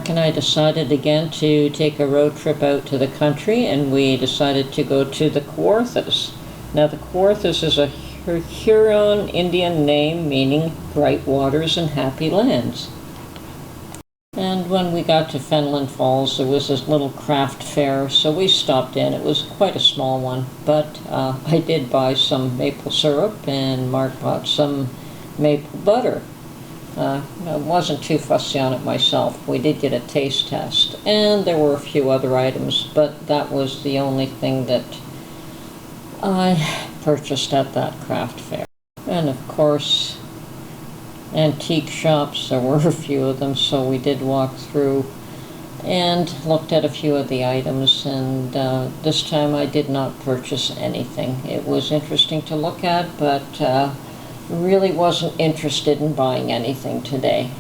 Mark and I decided again to take a road trip out to the country, and we decided to go to the Kawarthas. Now, the Kawarthas is a Huron Indian name meaning bright waters and happy lands. And when we got to Fenelon Falls, there was this little craft fair, so we stopped in. It was quite a small one, but I did buy some maple syrup, and Mark bought some maple butter. I wasn't too fussy on it myself. We did get a taste test, and there were a few other items, but that was the only thing that I purchased at that craft fair. And of course, antique shops, there were a few of them, so we did walk through and looked at a few of the items, and this time I did not purchase anything. It was interesting to look at, but really wasn't interested in buying anything today.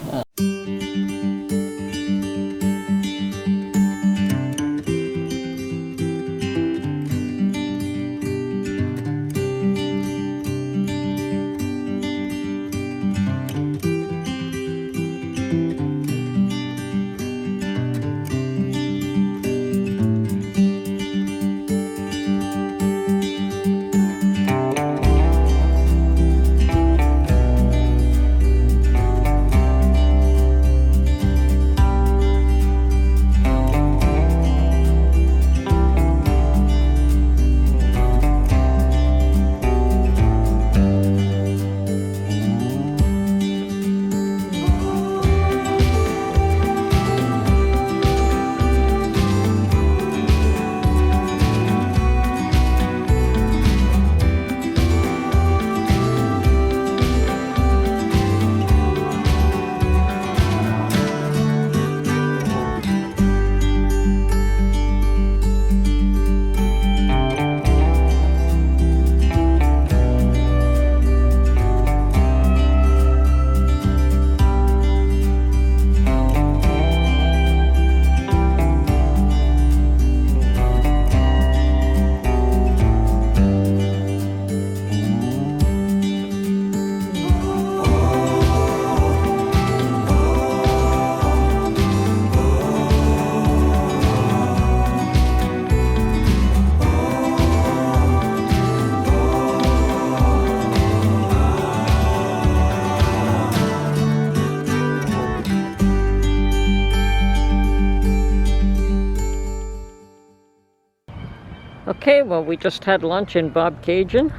Okay, well, we just had lunch in Bob Cajun,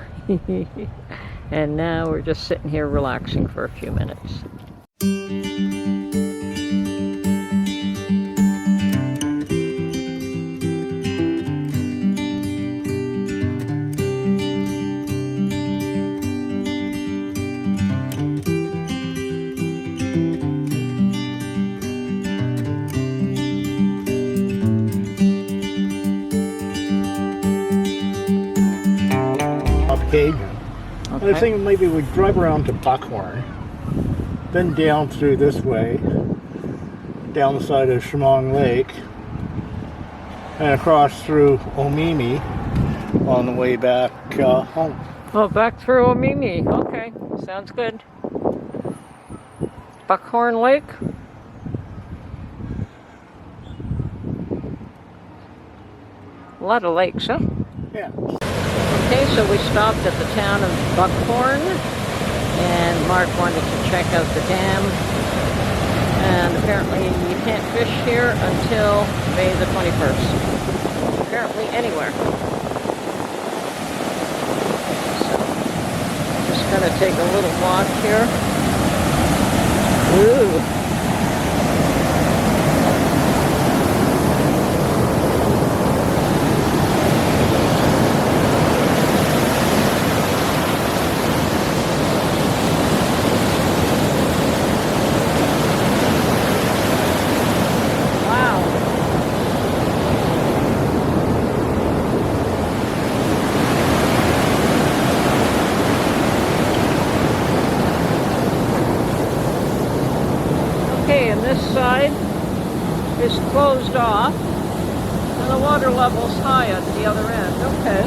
and now we're just sitting here relaxing for a few minutes. Cajun. Okay. I was thinking maybe we'd drive around to Buckhorn, then down through this way, down the side of Chemong Lake, and across through Omimi on the way back home. Oh, back through Omimi. Okay, sounds good. Buckhorn Lake. A lot of lakes, huh? Yeah. Okay, so we stopped at the town of Buckhorn, and Mark wanted to check out the dam. And apparently you can't fish here until May the 21st. Apparently anywhere. So, just gonna take a little walk here. Ooh. Okay, and this side is closed off, and the water level's high at the other end. Okay,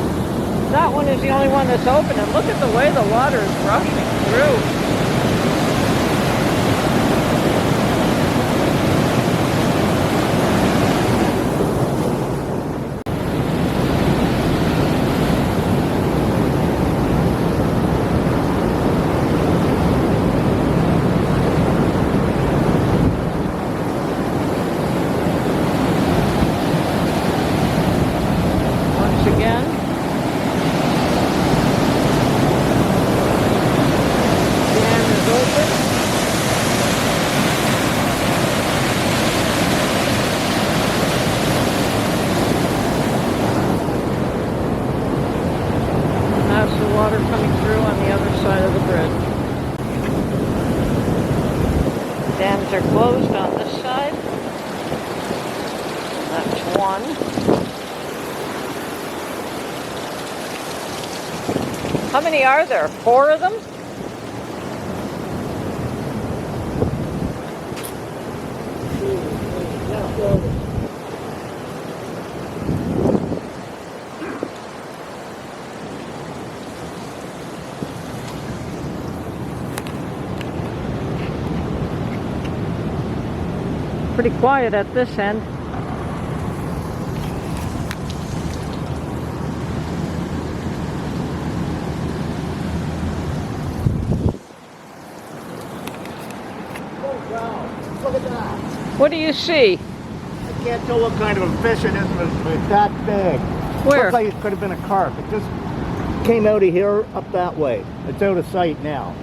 that one is the only one that's open, and look at the way the water is rushing through. one. How many are there? 4 of them? Pretty quiet at this end. Oh wow, look at that. What do you see? I can't tell what kind of a fish it is, but it's that big. Where? Looks like it could have been a carp. It just came out of here up that way. It's out of sight now.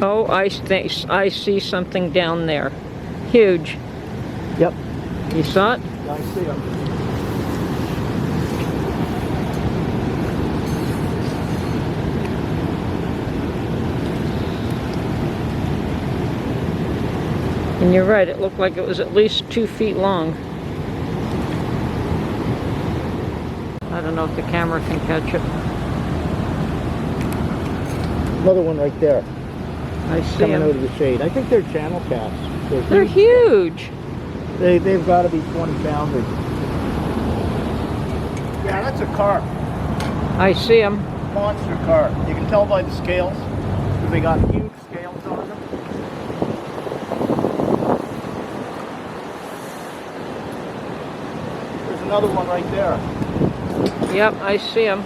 Oh, I see something down there. Huge. Yep. You saw it? I see them. And you're right, it looked like it was at least 2 feet long. I don't know if the camera can catch it. Another one right there. I see Coming out them. of the shade. I think they're channel cats. They're huge. They've got to be 20 pounders. Yeah, that's a carp. I see them. Monster carp. You can tell by the scales, because they got huge scales on them. There's another one right there. Yep, I see them.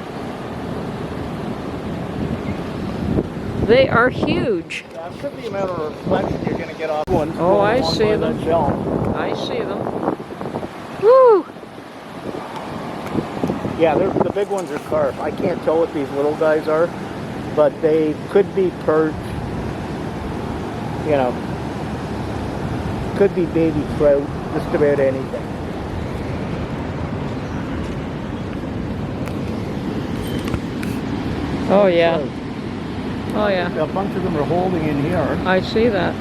They are huge. Yeah, it could be a matter of reflection you're going to get off one. Oh, I see them. I see them. Woo! Yeah, the big ones are carp. I can't tell what these little guys are, but they could be perch, you know, could be baby trout, just about anything. Oh, yeah. Oh, yeah. A bunch of them are holding in here. I see that.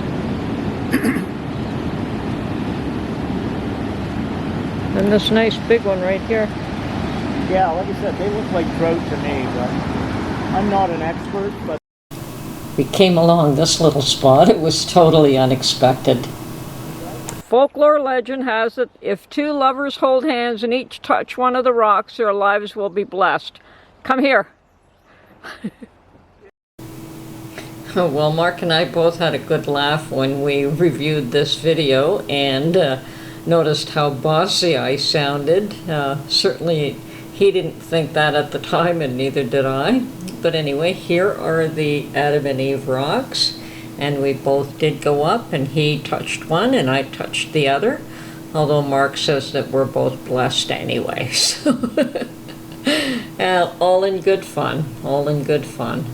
And this nice big one right here. Yeah, like I said, they look like trout to me, but I'm not an expert, but We came along this little spot. It was totally unexpected. Folklore legend has it, if 2 lovers hold hands and each touch one of the rocks, their lives will be blessed. Come here. Well, Mark and I both had a good laugh when we reviewed this video and noticed how bossy I sounded. Certainly he didn't think that at the time, and neither did I. But anyway, here are the Adam and Eve rocks, and we both did go up, and he touched one and I touched the other, although Mark says that we're both blessed anyway. So all in good fun, all in good fun.